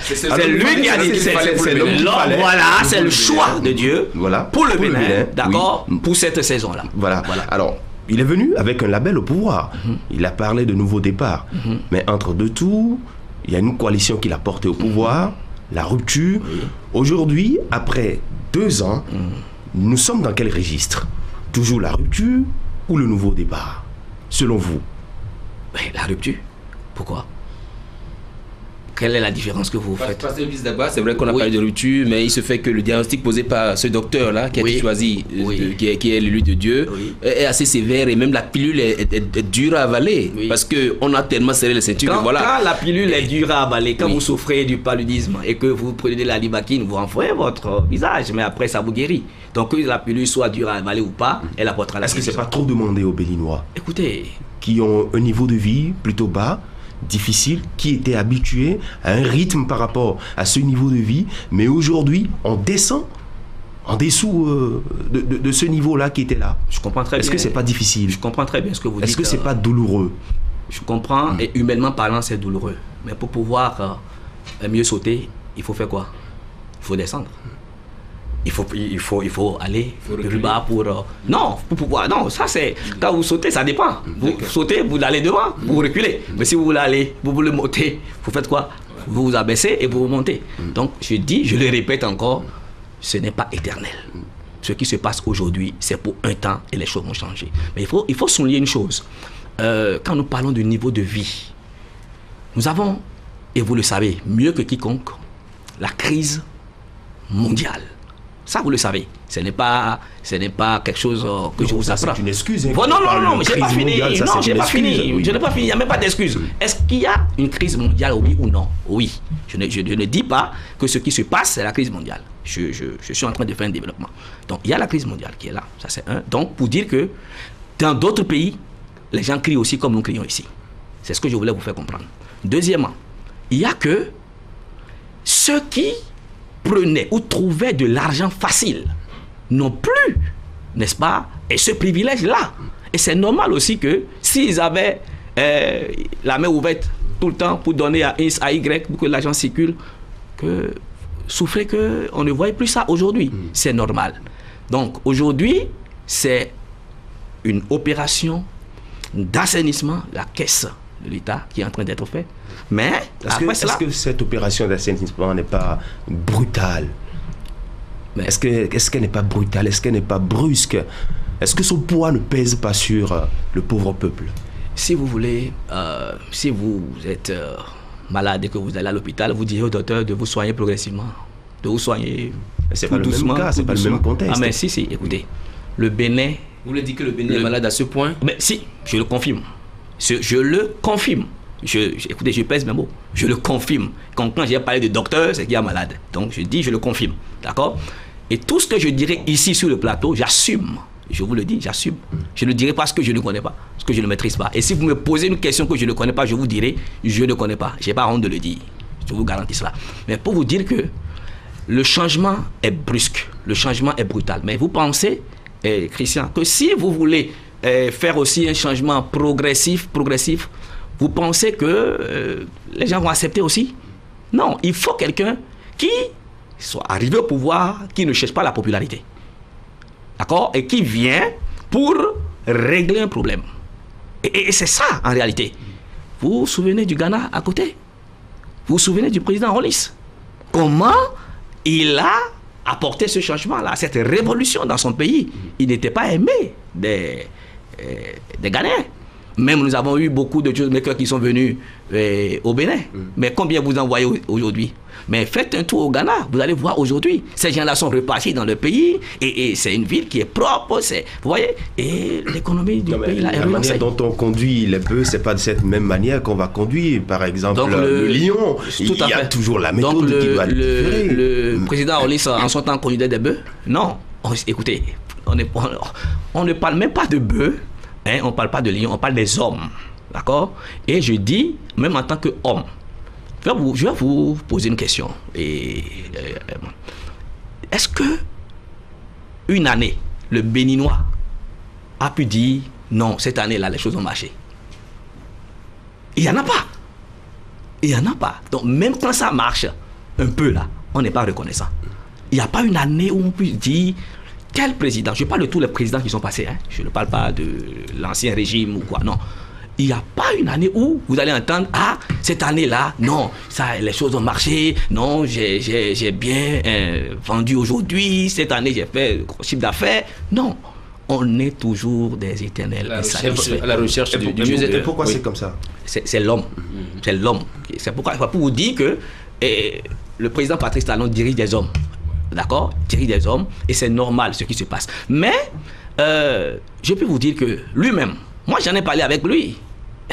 C'est lui qui a dit. C'est l'homme. Voilà, c'est le choix de Dieu pour le Bénin. D'accord, pour cette saison-là. Voilà. Alors, il est venu avec un label au pouvoir. Il a parlé de nouveau départ. Mais entre deux tours, il y a une coalition qu'il a portée au pouvoir, la rupture. Aujourd'hui, après 2 ans, nous sommes dans quel registre? Toujours la rupture ou le nouveau départ, selon vous? La rupture. Pourquoi? Quelle est la différence que vous faites? Parce que c'est vrai qu'on a parlé de rupture, mais il se fait que le diagnostic posé par ce docteur-là, qui a été choisi, qui est l'élu de Dieu, est assez sévère, et même la pilule est dure à avaler, parce qu'on a tellement serré les ceintures. Quand la pilule est dure à avaler, quand vous souffrez du paludisme et que vous prenez de la libaquine, vous renflouez votre visage, mais après ça vous guérit. Donc que la pilule soit dure à avaler ou pas, elle apportera la solution. Est-ce que c'est pas trop demandé aux Béninois? Écoutez, qui ont un niveau de vie plutôt bas, difficile, qui étaient habitués à un rythme par rapport à ce niveau de vie, mais aujourd'hui, on descend en dessous de ce niveau-là qui était là. Je comprends très bien. Est-ce que c'est pas difficile? Je comprends très bien ce que vous dites. Est-ce que c'est pas douloureux? Je comprends, et humainement parlant, c'est douloureux. Mais pour pouvoir mieux sauter, il faut faire quoi? Il faut descendre. Il faut aller plus bas pour... non, pour pouvoir... Non, ça c'est... Quand vous sautez, ça dépend. Vous sautez, vous allez devant, vous reculez. Mais si vous voulez aller, vous voulez monter, vous faites quoi? Vous vous abaissez et vous remontez. Donc, je le répète encore, ce n'est pas éternel. Ce qui se passe aujourd'hui, c'est pour un temps et les choses vont changer. Mais il faut souligner une chose. Quand nous parlons du niveau de vie, nous avons, et vous le savez mieux que quiconque, la crise mondiale. Ça, vous le savez. Ce n'est pas quelque chose que je vous apprends. C'est une excuse. Bon, non, je n'ai pas fini. Non, je n'ai pas fini. Je n'ai pas fini. Il n'y a même pas d'excuse. Est-ce qu'il y a une crise mondiale, oui ou non? Oui. Je ne dis pas que ce qui se passe, c'est la crise mondiale. Je suis en train de faire un développement. Donc, il y a la crise mondiale qui est là. Ça, c'est un. Donc, pour dire que dans d'autres pays, les gens crient aussi comme nous crions ici. C'est ce que je voulais vous faire comprendre. Deuxièmement, il y a que ceux qui prenaient ou trouvaient de l'argent facile non plus, n'est-ce pas, et ce privilège-là. Et c'est normal aussi que s'ils avaient la main ouverte tout le temps pour donner à X, à Y, pour que l'argent circule, que souffraient qu'on ne voyait plus ça aujourd'hui. C'est normal. Donc aujourd'hui, c'est une opération d'assainissement, la caisse de l'État qui est en train d'être faite. Mais est-ce que cette opération d'assainissement n'est pas brutale? Est-ce qu'elle n'est pas brutale? Est-ce qu'elle n'est pas brusque? Est-ce que son poids ne pèse pas sur le pauvre peuple? Si vous voulez, si vous êtes malade et que vous allez à l'hôpital, vous direz au docteur de vous soigner progressivement, de vous soigner c'est pas doucement, le même cas, c'est pas le même contexte. Ah mais si, écoutez, le Bénin... Vous voulez dire que le Bénin est malade à ce point? Mais si, je le confirme. Je le confirme. Écoutez, je pèse mes mots. Je le confirme. Quand j'ai parlé de docteur, c'est qu'il y a malade. Donc je dis, je le confirme. D'accord? Et tout ce que je dirai ici sur le plateau, j'assume. Je vous le dis, j'assume. Je ne le dirai pas ce que je ne connais pas, ce que je ne maîtrise pas. Et si vous me posez une question que je ne connais pas, je vous dirai, je ne connais pas. Je n'ai pas honte de le dire. Je vous garantis cela. Mais pour vous dire que le changement est brusque, le changement est brutal. Mais vous pensez, Christian, que si vous voulez faire aussi un changement progressif, vous pensez que les gens vont accepter aussi? Non, il faut quelqu'un qui soit arrivé au pouvoir, qui ne cherche pas la popularité. D'accord? Et qui vient pour régler un problème. Et c'est ça, en réalité. Vous vous souvenez du Ghana à côté? Vous vous souvenez du président Hollis? Comment il a apporté ce changement-là, cette révolution dans son pays? Il n'était pas aimé des Ghanéens. Même nous avons eu beaucoup de jugemakers qui sont venus au Bénin. Mais combien vous en voyez aujourd'hui? Mais faites un tour au Ghana, vous allez voir aujourd'hui. Ces gens-là sont repartis dans le pays et c'est une ville qui est propre. Vous voyez? Et l'économie du pays là est relancée. La manière dont on conduit les bœufs, c'est pas de cette même manière qu'on va conduire, par exemple, le lion. Il y a toujours la méthode qui doit différer. Le président Hollis, en son temps, conduisait des bœufs? Non. Écoutez, on ne parle même pas de bœufs. Hein, on ne parle pas de lion, on parle des hommes. D'accord? Et je dis, même en tant qu'homme, je vais vous poser une question. Est-ce que une année, le Béninois a pu dire, non, cette année-là, les choses ont marché? Il n'y en a pas. Il n'y en a pas. Donc, même quand ça marche, un peu là, on n'est pas reconnaissant. Il n'y a pas une année où on peut dire... Quel président? Je parle de tous les présidents qui sont passés. Hein. Je ne parle pas de l'ancien régime ou quoi. Non. Il n'y a pas une année où vous allez entendre, ah, cette année-là, non, ça, les choses ont marché. Non, j'ai bien vendu aujourd'hui. Cette année, j'ai fait chiffre d'affaires. Non. On est toujours des éternels insatisfaits. À la recherche du mieux-être. Et pourquoi c'est comme ça? C'est l'homme. C'est l'homme. C'est pourquoi, pour vous dire que le président Patrice Talon dirige des hommes. D'accord? Dirige des hommes et c'est normal ce qui se passe. Mais je peux vous dire que lui-même, moi j'en ai parlé avec lui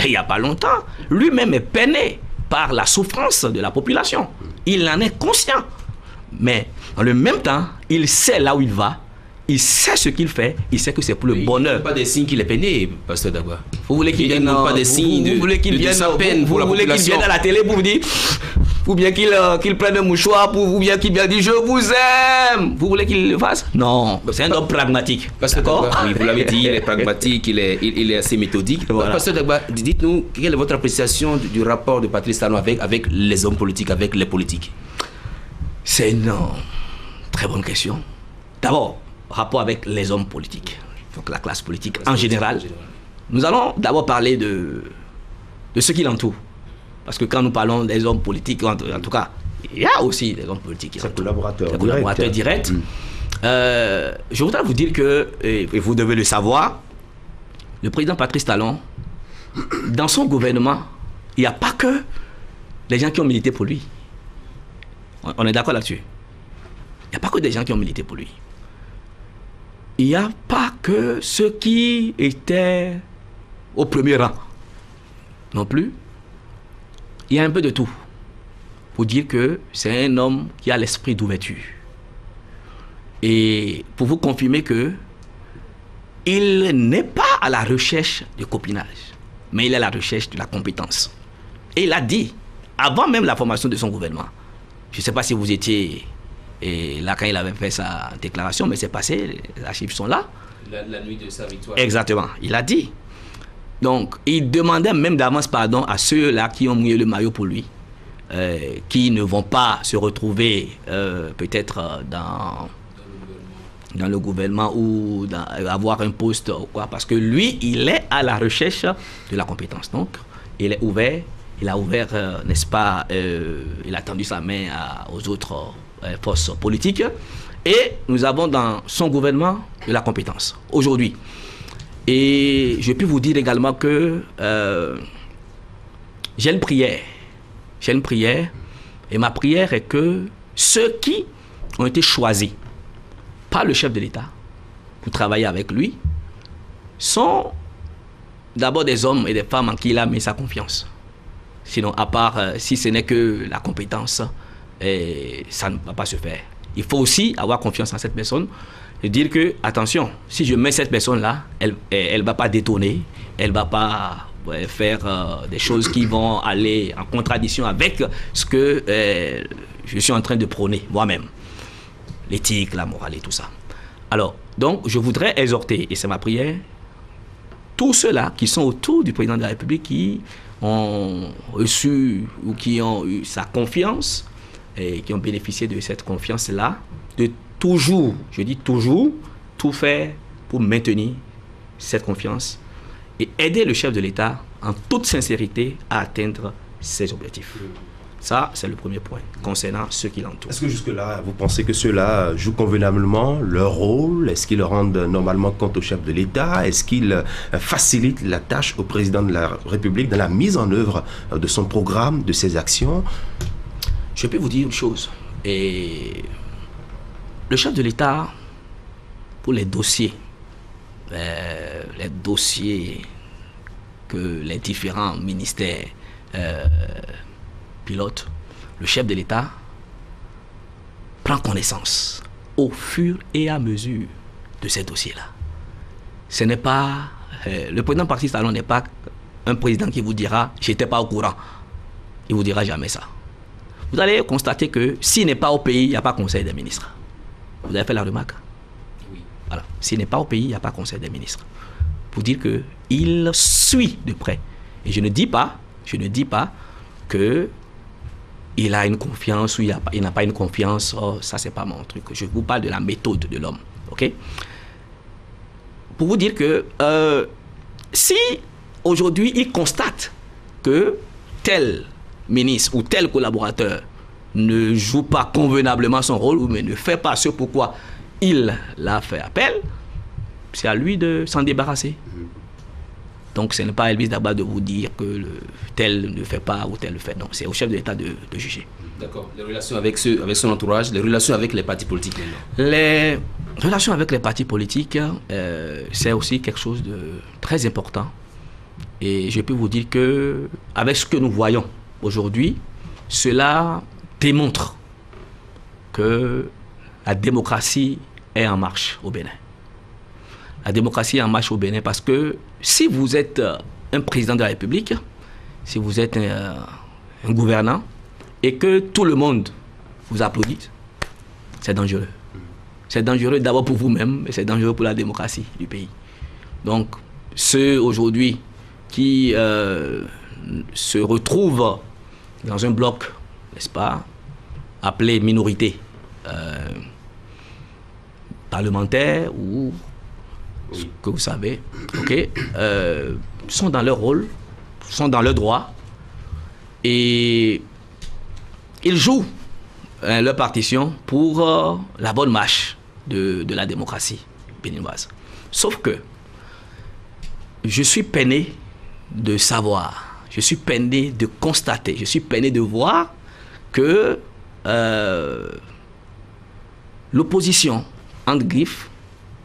il n'y a pas longtemps, lui-même est peiné par la souffrance de la population. Il en est conscient. Mais en le même temps, il sait là où il va, il sait ce qu'il fait, il sait que c'est pour le bonheur. Pas des signes qu'il est peiné, pasteur Dagba. Vous voulez qu'il vienne pas des signes vous voulez qu'il vienne sa peine pour la population. Vous voulez qu'il vienne à la télé pour vous dire ou bien qu'il prenne un mouchoir pour vous, bien qu'il dise je vous aime. Vous voulez qu'il le fasse? Non, c'est un homme pragmatique. D'accord. Oui, vous l'avez dit, il est pragmatique, il est assez méthodique. Voilà. Pasteur Dagba, dites-nous, quelle est votre appréciation du rapport de Patrice Talon avec les hommes politiques, avec les politiques? C'est une très bonne question. D'abord, rapport avec les hommes politiques, donc la classe politique en général. Nous allons d'abord parler de ce qui l'entoure. Parce que quand nous parlons des hommes politiques, en tout cas, il y a aussi des hommes politiques. C'est collaborateur direct. Je voudrais vous dire que, et vous devez le savoir, le président Patrice Talon, dans son gouvernement, il n'y a pas que les gens qui ont milité pour lui. On est d'accord là-dessus. Il n'y a pas que des gens qui ont milité pour lui. Il n'y a pas que ceux qui étaient au premier rang. Non plus. Il y a un peu de tout. Pour dire que c'est un homme qui a l'esprit d'ouverture. Et pour vous confirmer que il n'est pas à la recherche de copinage, mais il est à la recherche de la compétence. Et il a dit, avant même la formation de son gouvernement, je ne sais pas si vous étiez là quand il avait fait sa déclaration, mais c'est passé, les archives sont là. La nuit de sa victoire. Exactement, il a dit. Donc, il demandait même d'avance pardon à ceux-là qui ont mouillé le maillot pour lui, qui ne vont pas se retrouver peut-être dans le gouvernement ou avoir un poste ou quoi, parce que lui, il est à la recherche de la compétence. Donc, il est ouvert, il a ouvert, n'est-ce pas, il a tendu sa main aux autres forces politiques, et nous avons dans son gouvernement de la compétence, aujourd'hui. Et je peux vous dire également que j'ai une prière, et ma prière est que ceux qui ont été choisis par le chef de l'État pour travailler avec lui sont d'abord des hommes et des femmes en qui il a mis sa confiance. Sinon, à part si ce n'est que la compétence, ça ne va pas se faire. Il faut aussi avoir confiance en cette personne et dire que, attention, si je mets cette personne-là, elle ne va pas détonner, elle ne va pas faire des choses qui vont aller en contradiction avec ce que je suis en train de prôner moi-même. L'éthique, la morale et tout ça. Alors, donc, je voudrais exhorter, et c'est ma prière, tous ceux-là qui sont autour du président de la République, qui ont reçu ou qui ont eu sa confiance et qui ont bénéficié de cette confiance-là, de toujours, je dis toujours, tout faire pour maintenir cette confiance et aider le chef de l'État en toute sincérité à atteindre ses objectifs. Ça, c'est le premier point concernant ceux qui l'entourent. Est-ce que jusque-là, vous pensez que ceux-là jouent convenablement leur rôle? Est-ce qu'ils rendent normalement compte au chef de l'État? Est-ce qu'ils facilitent la tâche au président de la République dans la mise en œuvre de son programme, de ses actions? Je peux vous dire une chose. Et le chef de l'État, pour les dossiers que les différents ministères pilote, le chef de l'État prend connaissance au fur et à mesure de ces dossiers-là. Ce n'est pas... le président Patrice Talon n'est pas un président qui vous dira « j'étais pas au courant ». Il ne vous dira jamais ça. Vous allez constater que s'il n'est pas au pays, il n'y a pas conseil des ministres. Vous avez fait la remarque? Oui. Voilà. S'il n'est pas au pays, il n'y a pas conseil des ministres. Pour dire qu'il suit de près. Et je ne dis pas que il a une confiance ou il n'a pas une confiance. Oh, ça, c'est pas mon truc. Je vous parle de la méthode de l'homme. OK? Pour vous dire que si aujourd'hui il constate que tel ministre ou tel collaborateur ne joue pas convenablement son rôle ou ne fait pas ce pourquoi il l'a fait appel, c'est à lui de s'en débarrasser. Donc, ce n'est pas à Elvis Dagba de vous dire que tel ne fait pas ou tel le fait. Non, c'est au chef de l'État de juger. D'accord. Les relations avec son entourage, les relations avec les partis politiques maintenant. Les relations avec les partis politiques, c'est aussi quelque chose de très important. Et je peux vous dire que, avec ce que nous voyons aujourd'hui, cela démontre que la démocratie est en marche au Bénin. La démocratie est en marche au Bénin parce que si vous êtes un président de la République, si vous êtes un gouvernant et que tout le monde vous applaudisse, c'est dangereux. C'est dangereux d'abord pour vous-même, mais c'est dangereux pour la démocratie du pays. Donc, ceux aujourd'hui qui se retrouvent dans un bloc, n'est-ce pas, appelé minorité parlementaire ou ce que vous savez, ok, sont dans leur rôle, sont dans leur droit et ils jouent leur partition pour la bonne marche de la démocratie béninoise. Sauf que je suis peiné de savoir, je suis peiné de constater, je suis peiné de voir que l'opposition, entre griffes,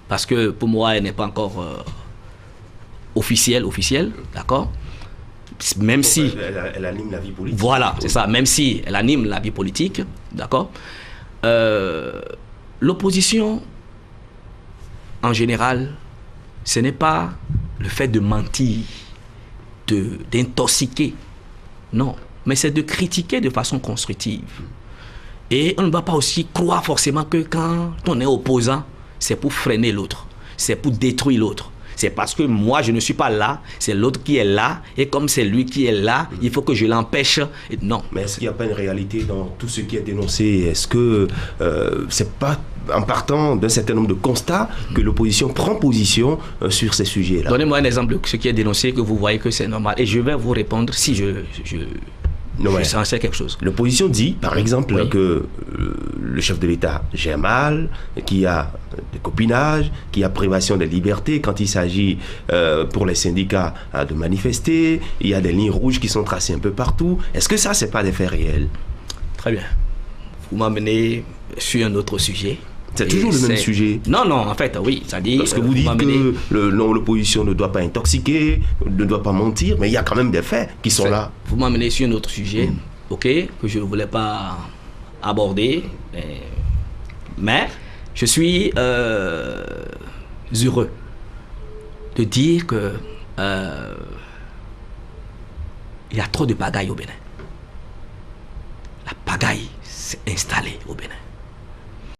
parce que pour moi elle n'est pas encore officielle, d'accord? Même si... Elle anime la vie politique. Voilà, c'est ça, même si elle anime la vie politique, d'accord? L'opposition, en général, ce n'est pas le fait de mentir, d'intoxiquer, non, mais c'est de critiquer de façon constructive. Et on ne va pas aussi croire forcément que quand on est opposant, c'est pour freiner l'autre, c'est pour détruire l'autre. C'est parce que moi, je ne suis pas là, c'est l'autre qui est là, et comme c'est lui qui est là, il faut que je l'empêche. Non. Mais est-ce qu'il n'y a pas une réalité dans tout ce qui est dénoncé? Est-ce que c'est pas en partant d'un certain nombre de constats que l'opposition prend position sur ces sujets-là? Donnez-moi un exemple de ce qui est dénoncé, que vous voyez que c'est normal, et je vais vous répondre si je sais quelque chose. L'opposition dit, par exemple, que le chef de l'État gère mal, qu'il y a des copinages, qu'il y a privation des libertés quand il s'agit pour les syndicats de manifester, il y a des lignes rouges qui sont tracées un peu partout. Est-ce que ça, c'est pas des faits réels? Très bien. Vous m'amenez sur un autre sujet. C'est toujours le même sujet. Non, en fait, oui. Ça dit, parce que vous dites que l'opposition ne doit pas intoxiquer, ne doit pas mentir, mais il y a quand même des faits qui sont là. Vous m'amenez sur un autre sujet, ok, que je ne voulais pas aborder, mais je suis heureux de dire que il y a trop de pagaille au Bénin. La pagaille s'est installée au Bénin.